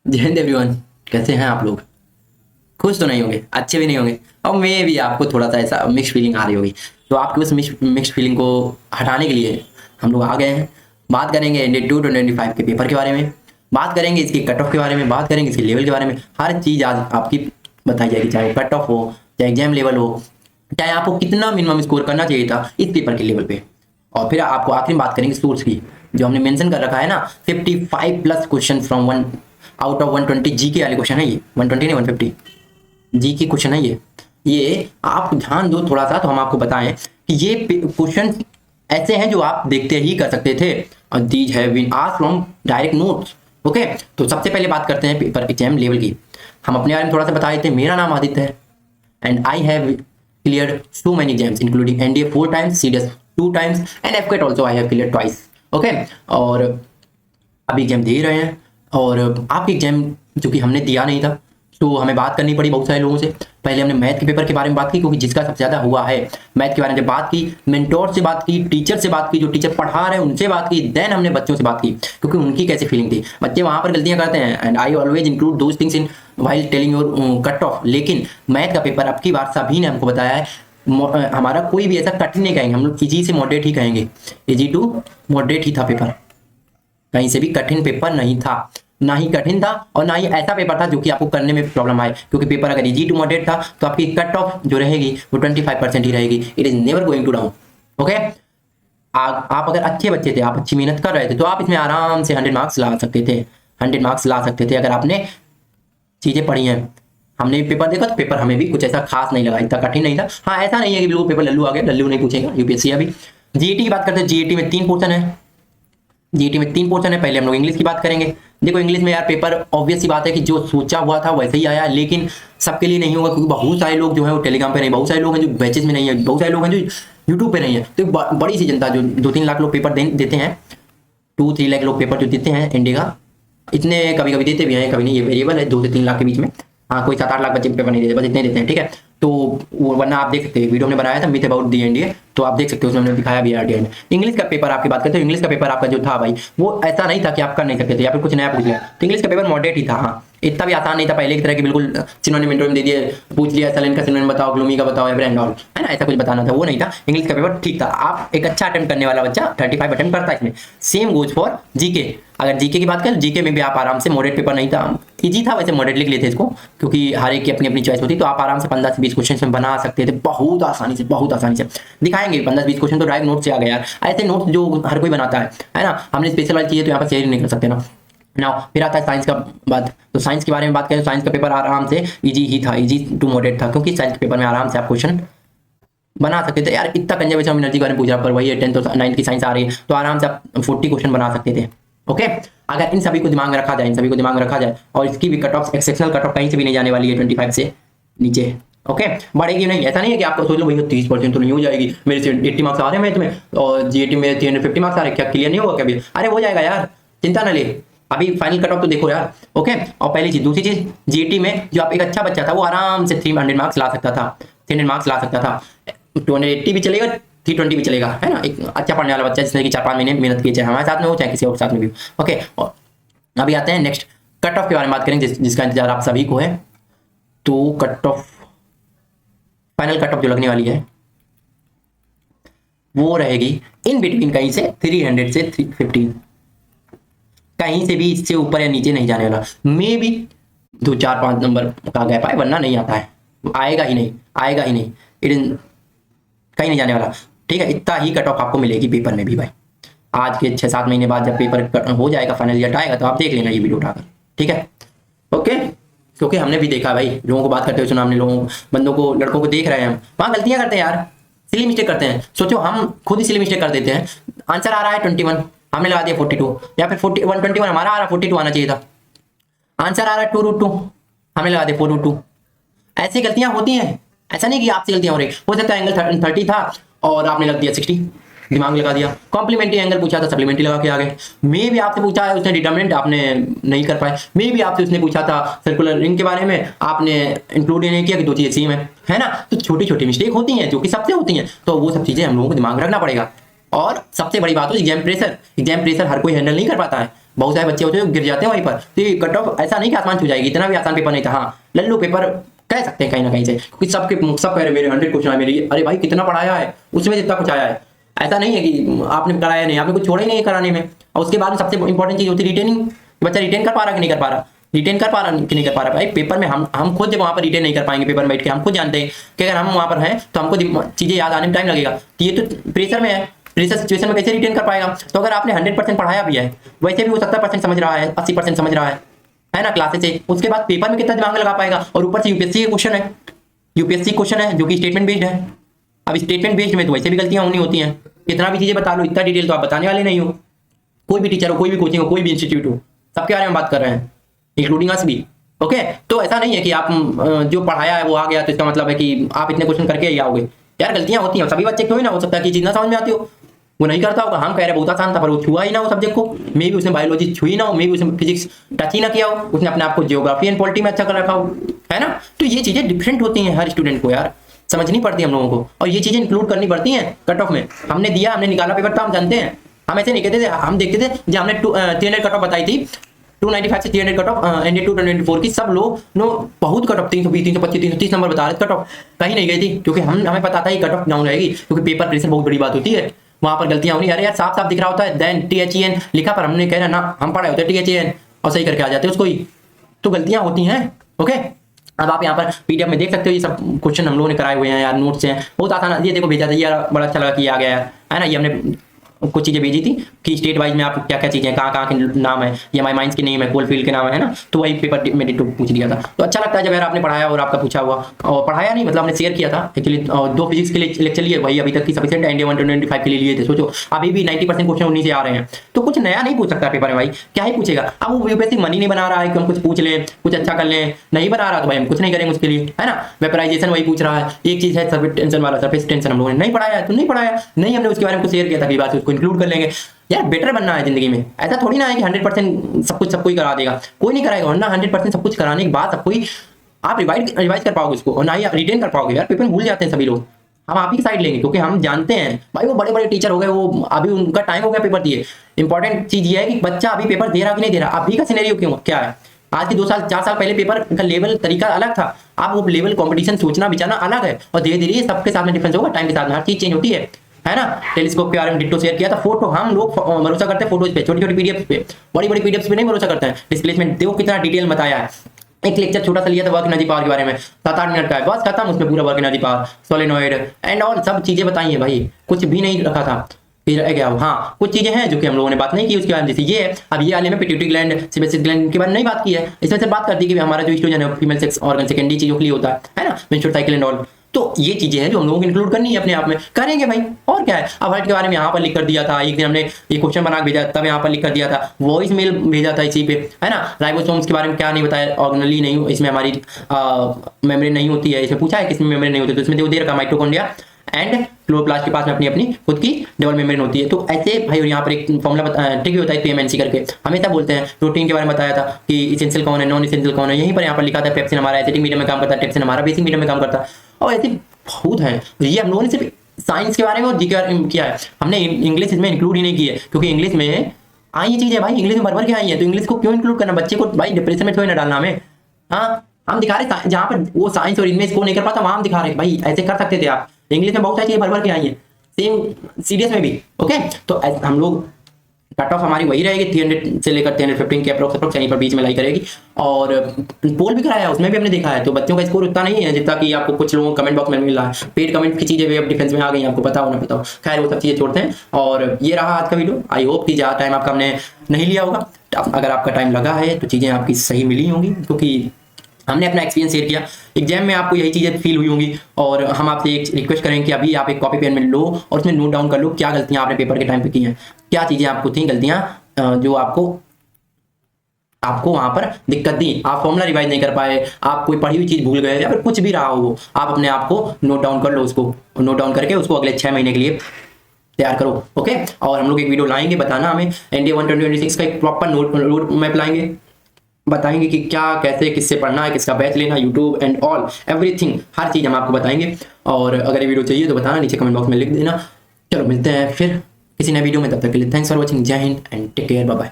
जय हिंद एवरीवन। कैसे हैं आप लोग? खुश तो नहीं होंगे, अच्छे भी नहीं होंगे, और मैं भी आपको थोड़ा सा ऐसा मिक्स फीलिंग आ रही होगी। तो आपकी उस मिक्स फीलिंग को हटाने के लिए हम लोग आ गए हैं। बात करेंगे इंडिया 2025 के पेपर के बारे में, बात करेंगे इसकी कट ऑफ के बारे में, बात करेंगे इसके लेवल के बारे में। हर चीज़ आज आपकी बताई जाएगी, चाहे कट ऑफ हो, चाहे एग्जाम लेवल हो, चाहे आपको कितना मिनिमम स्कोर करना चाहिए था इस पेपर के लेवल पे। और फिर आपको आखिरी में बात करेंगे सोर्स की, जो हमने मेंशन कर रखा है ना, 55 plus question from one out of 120 जी के वाले क्वेश्चन है ये। 120 नहीं, 150 जी की क्वेश्चन है ये आप ध्यान दो थोड़ा सा, तो हम आपको बताएं कि ये क्वेश्चन ऐसे हैं जो आप देखते ही कर सकते थे, और these have been asked from direct notes. Okay, तो सबसे पहले बात करते हैं पेपर एग्जाम लेवल की। हम अपने बारे में थोड़ा सा बता देते हैं। मेरा नाम आदित्य है and I have cleared so many exams including NDA 4 times, CDS 2 times and FCAT also I have cleared twice. Okay, और अभी एग्जाम दे रहे हैं, और आपके एग्जाम जो कि हमने दिया नहीं था, तो हमें बात करनी पड़ी बहुत सारे लोगों से। पहले हमने मैथ के पेपर के बारे में बात की, क्योंकि जिसका सबसे ज़्यादा हुआ है मैथ के बारे में जब बात की, मेंटोर से बात की, टीचर से बात की, जो टीचर पढ़ा रहे हैं उनसे बात की, देन हमने बच्चों से बात की, क्योंकि उनकी कैसी फीलिंग थी। बच्चे वहाँ पर गलतियाँ करते हैं and I always include those things in while telling your cut off. लेकिन मैथ का पेपर अब की बार सभी ने हमको बताया है, हमारा कोई भी ऐसा कठिन नहीं कहेंगे, हम लोग इजी से मॉडरेट ही कहेंगे। इजी टू मॉडरेट ही था पेपर, कहीं से भी कठिन पेपर नहीं था, ना ही कठिन था और ना ही ऐसा पेपर था जो कि आपको करने में प्रॉब्लम आए। क्योंकि पेपर अगर इजी टू मॉडरेट था तो आपकी कट ऑफ जो रहेगी वो 25% ही रहेगी। It is never going to down. Okay, आप अगर अच्छे बच्चे थे, आप अच्छी मेहनत कर रहे थे, तो आप इसमें आराम से 100 मार्क्स ला सकते थे। 100 मार्क्स ला सकते थे अगर आपने चीज़ें पढ़ी हैं। हमने पेपर देखा तो पेपर हमें भी कुछ ऐसा खास नहीं लगा, इतना कठिन नहीं था। हाँ, ऐसा नहीं है कि बिल्कुल पेपर लल्लू आ गया, लल्लू नहीं पूछेगा यूपीएससी। अभी जीईटी की बात करते हैं। जीईटी में 3 पोर्शन है। जीईटी में 3 पोर्शन है। पहले हम लोग इंग्लिश की बात करेंगे। देखो, इंग्लिश में यार पेपर ऑब्वियस सी बात है कि जो सोचा हुआ था वैसे ही आया, लेकिन सबके लिए नहीं होगा, क्योंकि बहुत सारे लोग जो है वो टेलीग्राम पे नहीं, बहुत सारे लोग हैं जो बैचेस में नहीं है, बहुत सारे लोग हैं जो यूट्यूब पे नहीं है। तो बड़ी सी जनता जो 2-3 लाख लोग पेपर देते हैं, 2-3 लाख लोग पेपर जो देते हैं इंडिया का, इतने कभी कभी देते भी हैं, कभी नहीं, ये वेरिएबल है 2 से 3 लाख के बीच में। हाँ, कोई 7-8 लाख बच्चे पेपर नहीं देते, बस इतने देते हैं। ठीक है, तो वो वरना आप देख सकते हैं, वीडियो में बनाया था मिथ अबाउट दी एनडीए, तो आप देख सकते हो, उसमें हमने दिखाया भी आरडीए में। इंग्लिश का पेपर आपकी बात करते हो, इंग्लिश का पेपर आपका जो था भाई, वो ऐसा नहीं था कि आप कर नहीं सकते थे या फिर कुछ नया पूछ लिया। तो इंग्लिश का पेपर मॉडरेट ही था। हाँ, इतना भी आसान नहीं था पहले की तरह कि बिल्कुल सिनोनिम में दे दिए, पूछ लिया सलेन का सिनोनिम बताओ, ग्लूमी का बताओ, एवरेंड ऑल, है ना, ऐसा कुछ बताना था, वो नहीं था। इंग्लिश का पेपर ठीक था। आप एक अच्छा अटेम्प्ट करने वाला बच्चा 35 अटेम्प्ट करता है इसमें। Same goes for GK. अगर जीके की बात करें, जीके में भी आप आराम से, मॉडरेट पेपर नहीं था, इजी था वैसे, मॉडरेट लिख लेते इसको, क्योंकि हर एक की अपनी अपनी चॉइस होती, तो आप आराम से 15 से 20 क्वेश्चन में बना सकते थे बहुत आसानी से, बहुत आसानी से। दिखाएंगे 15 से 20 क्वेश्चन तो डायरेक्ट नोट से आ गए यार, ऐसे नोट जो हर कोई बनाता है ना। हमने स्पेशल वाली चीज़ें तो यहाँ पर शेयर नहीं कर सकते ना। नाउ फिर आता है साइंस का बात। तो साइंस के बारे में बात करें तो साइंस का पेपर आराम से इजी ही था, इजी टू मॉडरेट था, क्योंकि साइंस के पेपर में आराम से आप क्वेश्चन बना सकते थे। यार इतना कंजर्वेशन ऑफ एनर्जी के बारे में पूछ रहा, पर वही 10th और 9th की साइंस आ रही है, तो आराम से आप 40 क्वेश्चन बना सकते थे। ओके, अगर इन सभी को दिमाग में रखा जाए, इन सभी को दिमाग में रखा जाए, और इसकी भी cut off exceptional cut off कहीं से भी नहीं जाने वाली है 25 से नीचे। ओके, बढ़ेगी नहीं, ऐसा नहीं है कि आपको सोच लो भैया 30% तो नहीं हो जाएगी, मेरे से 80 मार्क्स आ रहे हैं तुम्हें, और जीएटी में 350 मार्क्स आ रहे हैं, क्या क्लियर नहीं होगा कभी? अरे हो जाएगा यार, चिंता ना ले, अभी फाइनल कट ऑफ तो देखो यार। ओके, और पहली चीज, दूसरी चीज, जीएटी में जो आप एक अच्छा बच्चा था वो आराम से 300 मार्क्स ला सकता था, 300 मार्क्स ला सकता था। 280 भी चलेगा, 320 भी चलेगा, है ना। एक अच्छा पढ़ने वाला बच्चा जिसने कि 4-5 महीने मेहनत की, चाहे हमारे साथ में हो चाहे किसी और साथ में भी हो। ओके, और अभी आते हैं नेक्स्ट कट ऑफ के बारे में बात करेंगे, जिसका इंतजार आप सभी को है। तो cut off, final cut off जो लगने वाली है वो रहेगी इन बिटवीन, कहीं से 300 से 315, कहीं से भी इससे ऊपर या नीचे नहीं जाने वाला। मे भी 2-4-5 नंबर का गैप आए, वरना नहीं आता है, आएगा ही नहीं, आएगा ही नहीं, कहीं नहीं जाने वाला। ठीक है, इतना ही कट ऑफ आपको मिलेगी पेपर में भी भाई। आज के 6-7 महीने बाद जब पेपर हो जाएगा, फाइनल रिजल्ट आएगा, तो आप देख लेना ये वीडियो उठाकर। ठीक है, ओके, क्योंकि हमने भी देखा भाई, लोगों को बात करते हुए सुना हमने, लोगों बंदों को, लड़कों को देख रहे हैं हम, वहाँ गलतियां करते हैं यार, सिली मिस्टेक करते हैं। सोचो हम खुद ही सिली मिस्टेक कर देते हैं। आंसर आ रहा है 21, हमने लगा दिया 42, या फिर 121 हमारा आ रहा, 42 आना चाहिए था। आंसर आ रहा है 2√2, हमने लगा दिया 4√2। ऐसी गलतियां होती हैं, ऐसा नहीं कि आपसे गलतियां हो रही। हो सकता है एंगल 30 था और आपने लग दिया 60, दिमाग लगा दिया। कॉम्प्लीमेंट्री एंगल पूछा था, सप्लीमेंट्री लगा के आ गए। मे भी आपसे पूछा है उसने डिटरमिनेंट, आपने नहीं कर पाए। मे भी आपसे उसने पूछा था सर्कुलर रिंग के बारे में, आपने इंक्लूड नहीं किया कि 2 चीजें सेम है ना। तो छोटी छोटी मिस्टेक होती हैं जो कि सबसे होती हैं, तो वो सब चीजें हम लोगों को दिमाग में रखना पड़ेगा। और सबसे बड़ी बात हो एग्जाम प्रेशर। एग्जाम प्रेशर हर कोई हैंडल नहीं कर पाता है। बहुत सारे बच्चे होते हैं गिर जाते हैं वहीं पर। तो ये कट ऑफ ऐसा नहीं कि आसमान छू जाएगी, इतना भी आसान पेपर नहीं था। हाँ लल्लू पेपर कह सकते हैं कहीं ना कहीं से, क्योंकि सब कह रहे मेरे 100 क्वेश्चन आए मेरे। अरे भाई कितना पढ़ाया है, उसमें जितना कुछ आया है। ऐसा नहीं है कि आपने कराया नहीं, आपने कुछ छोड़ा ही नहीं है कराने में। और उसके बाद सबसे इंपॉर्टेंट चीज होती है रिटेनिंग। बच्चा रिटेन कर पा रहा कि नहीं कर पा रहा, रिटेन कर पा रहा कि नहीं कर पा रहा। भाई पेपर में हम खुद जब वहाँ पर रिटेन नहीं कर पाएंगे पेपर में बैठ के, हम खुद जानते हैं कि अगर हम वहाँ पर हैं तो हमको चीजें याद आने में टाइम लगेगा। तो ये तो प्रेशर में है, प्रेशर सिचुएशन में कैसे रिटेन कर पाएगा। तो अगर आपने 100% पढ़ाया भी है, वैसे भी वो 70% समझ रहा है, 80% समझ रहा है ना क्लासेस से, उसके बाद पेपर में कितना दिमाग लगा पाएगा। और ऊपर से यूपीएससी क्वेश्चन है, यूपीएससी क्वेश्चन है जो कि स्टेटमेंट बेस्ड है। अब स्टेटमेंट बेस्ड में तो वैसे भी गलतियां होनी होती हैं, कितना भी चीजें बता लो, इतना डिटेल तो आप बताने वाले नहीं हो। कोई भी टीचर हो, कोई भी कोचिंग हो, कोई भी इंस्टीट्यूट हो, सबके बारे में बात कर रहे हैं, इंक्लूडिंग अस भी। ओके तो ऐसा नहीं है कि आप जो पढ़ाया है वो आ गया तो इसका मतलब है कि आप इतने क्वेश्चन करके ही आओगे। यार गलतियां होती हैं, सभी बच्चे क्यों ना हो सकता है कि चीज ना समझ में आती हो, वो नहीं करता होगा। हम कह रहे बहुत आसान था पर वो छुआ ही ना हो सब्जेक्ट को, मे भी उसने बायोलॉजी छुई ना हो, मे भी उसने फिजिक्स टच ही ना किया हो, उसने अपने आप को जियोग्राफी एंड पॉलिटी में अच्छा कर रखा हो, है ना। तो ये चीजें डिफरेंट होती हैं हर स्टूडेंट को यार, समझनी पड़ती है हम लोगों को, और ये चीजें इंक्लूड करनी पड़ती हैं कट ऑफ में। हमने दिया, हमने निकाला पेपर तो हम जानते हैं, हम ऐसे नहीं कहते थे। हम देखते थे जब हमने 300 कट ऑफ बताई थी, 295 से 300 कट ऑफ एनडी 224 की, सब लोग बहुत कट ऑफ 320 325 330 नंबर बता रहे थे। कट ऑफ कहीं नहीं गई थी, क्योंकि हमें पता था ये कट ऑफ डाउन रहेगी, क्योंकि पेपर प्रेशर बहुत बड़ी बात होती है, वहां पर गलतियां होनी। अरे यार साफ साफ दिख रहा होता है देन THEN लिखा, पर हमने कह रहा ना हम पढ़ाए होते THEN और सही करके आ जाते उसको ही, तो गलतियां होती हैं। ओके अब आप यहाँ पर PDF में देख सकते हो, ये सब क्वेश्चन हम लोगों ने कराए हुए हैं यार, नोट्स हैं, बहुत आसान। ये देखो भेजा था यार, बड़ा अच्छा लगा कि आ गया है ना। ये हमने कुछ चीजें भेजी थी कि स्टेट वाइज में आप क्या क्या चीजें कहाँ कहाँ के नाम है, ये हमारे माइंस के नेम है, कोलफील्ड के नाम है ना, तो वही पेपर में डिटो पूछ दिया था। तो अच्छा लगता है जब यार आपने पढ़ाया और आपका पूछा हुआ, और पढ़ाया नहीं मतलब हमने शेयर किया था एक्चुअली। 2 फिजिक्स के लिए लेक्चर लिए, वही अभी तक की सफिशिएंट एनडी 125 के लिए लिए थे। सोचो अभी भी 90% क्वेश्चन उन्हीं से आ रहे हैं, तो कुछ नया नहीं पूछ सकता पेपर में भाई, क्या ही पूछेगा। अब वो यूपीएससी मनी नहीं बना रहा है कि हम कुछ पूछ लें, कुछ अच्छा कर लें, नहीं बना रहा तो भाई हम कुछ नहीं करेंगे उसके लिए, है ना। वेपराइजेशन वही पूछ रहा है, एक चीज है सरफेस टेंशन वाला, सरफेस टेंशन हम लोगों ने नहीं पढ़ाया तो नहीं पढ़ाया, नहीं हमने उसके बारे में कुछ शेयर किया था कि बात उसको इंक्लूड कर लेंगे। यार बेटर बनना है जिंदगी में, ऐसा थोड़ी ना है कि 100% सब कुछ सबको ही करा देगा, कोई नहीं कराएगा। वरना 100% सब कुछ कराने के बाद सबको ही आप रिवाइज कर पाओगे उसको, और ना ही आप रिटेन कर पाओगे। यार पेपर भूल जाते हैं सभी लोग, हम आप ही की साइड लेंगे, क्योंकि हम जानते हैं भाई वो बड़े बड़े टीचर हो गए, वो अभी उनका टाइम हो गया पेपर दिए। इंपॉर्टेंट चीज ये है कि बच्चा अभी पेपर दे रहा कि नहीं दे रहा। अभी का सिनेरियो क्यों क्या है, आज के 2 साल 4 साल पहले पेपर का लेवल तरीका अलग था, अब वो लेवल कंपटीशन सोचना बिचाना अलग है, और धीरे धीरे सबके साथ में डिफरेंस होगा, टाइम के साथ में हर चीज चेंज होती है ना। टेलीस्कोप के बारे में डिट्टो शेयर किया था। फोटो हम लोग भरोसा करते हैं फोटोज पे, छोटी छोटी पीडीएफ पे, बड़ी बड़ी पीडीएफ पे नहीं भरोसा करते हैं। डिस्प्लेसमेंट देखो कितना डिटेल बताया है। एक लेक्चर छोटा सा लिया था वर्क एनर्जी पावर के बारे में, 7-8 मिनट का है, बस खत्म, उसमें पूरा work energy power, solenoid and all सब चीजें बताई है भाई, कुछ भी नहीं रखा था। फिर क्या हाँ कुछ चीजें हैं जो कि हम लोगों ने बात नहीं की उसके बारे में, जैसे ये है। अब ये वाले में पिट्यूटरी ग्लैंड, सेबेसिस ग्लैंड के बारे में नहीं बात की है, इसमें से बात करती है कि हमारा जो एस्ट्रोजन है फीमेल सेक्स ऑर्गन सेकेंडरी चीजों के लिए होता है ना, मेंस्ट्रुअल साइकिल एंड ऑल। तो ये चीजें हैं जो हम लोगों को इंक्लूड करनी है अपने आप में, करेंगे भाई और क्या है। अब हार्ट के बारे में यहाँ पर लिख कर दिया था, एक दिन हमने ये क्वेश्चन बना भेजा, तब यहाँ पर लिख कर दिया था, वॉइस मेल भेजा था इसी पे, है ना। राइबोसोम्स के बारे में क्या नहीं बताया, ऑर्गेनली नहीं, इसमें हमारी मेमोरी नहीं होती है, इसमें पूछा है किसमें मेमोरी नहीं होती, तो इसमें देखो दे रखा माइटोकॉन्ड्रिया एंड क्लोरोप्लास्ट के पास में अपनी अपनी खुद की डबल मेम्ब्रेन होती है। तो ऐसे भाई, और यहाँ पर एक फॉर्मूला ट्रिक भी होता है PMNC करके, हमेशा बोलते हैं। प्रोटीन के बारे में बताया था कि इसेंशियल कौन है, नॉन इसेंशियल कौन है, यहीं पर यहाँ पर लिखा था पेप्सिन हमारा एसिटिक मीडियम में काम करता है, ट्रिप्सिन हमारा बेसिक मीडियम में काम करता है, और ऐसे बहुत है। ये हम लोगों ने सिर्फ साइंस के बारे में और जी किया है, हमने इंग्लिश इसमें इंक्लूड ही नहीं की है, क्योंकि इंग्लिश में आई ये चीज़ है भाई, इंग्लिश में भर भर के आई है, तो इंग्लिश को क्यों इंक्लूड करना, बच्चे को भाई डिप्रेशन में थोड़ी ना डालना हमें। हाँ हम दिखा रहे जहाँ पर वो साइंस और इनमें इसको नहीं कर पाता, वहाँ हम दिखा रहे भाई ऐसे कर सकते थे आप। इंग्लिश में बहुत सारी चीजें भर भर के आई है, सेम सीरियस में भी। ओके तो हम लोग कट ऑफ हमारी वही रहेगी 300 से लेकर 315 के अप्रोक्स यहीं पर बीच में लाई करेगी। और पोल भी कराया है, उसमें भी हमने देखा है, तो बच्चों का स्कोर उतना नहीं है जितना कि आपको कुछ लोगों को कमेंट बॉक्स में मिल रहा है। पेड कमेंट की चीजें वे अब डिफेंस में आ गई, आपको पता हो ना पता हो, खैर वो सब चीजें छोड़ते हैं। और ये रहा आज का वीडियो, आई होप कि ज़्यादा टाइम आपका हमने नहीं लिया होगा। अगर आपका टाइम लगा है तो चीज़ें आपकी सही मिली होंगी, क्योंकि हमने अपना एक्सपीरियंस शेयर किया। एग्जाम में आपको यही चीज़ें फील हुई होंगी, और हम आपसे एक रिक्वेस्ट करेंगे कि अभी आप एक कॉपी पेन में लो और उसमें नोट डाउन कर लो क्या गलतियां आपने पेपर के टाइम पे की हैं, क्या चीज़ें आपको थी गलतियां जो आपको वहां पर दिक्कत दी, आप फॉर्मूला रिवाइज नहीं कर पाए, आप कोई पढ़ी हुई चीज़ भूल गए, या फिर कुछ भी रहा हो, आप अपने आप को नोट डाउन कर लो, उसको नोट डाउन करके उसको अगले 6 महीने के लिए तैयार करो। ओके और हम लोग एक वीडियो लाएंगे, बताना हमें NDA 126 का एक प्रॉपर रोड मैप लाएंगे, बताएंगे कि क्या कैसे किससे पढ़ना है, किसका बैच लेना, यूट्यूब एंड ऑल एवरीथिंग, हर चीज़ हम आपको बताएंगे। और अगर ये वीडियो चाहिए तो बताना, नीचे कमेंट बॉक्स में लिख देना। चलो मिलते हैं फिर किसी नए वीडियो में, तब तक के लिए थैंक्स फॉर वॉचिंग, जय Hind and take care, bye bye.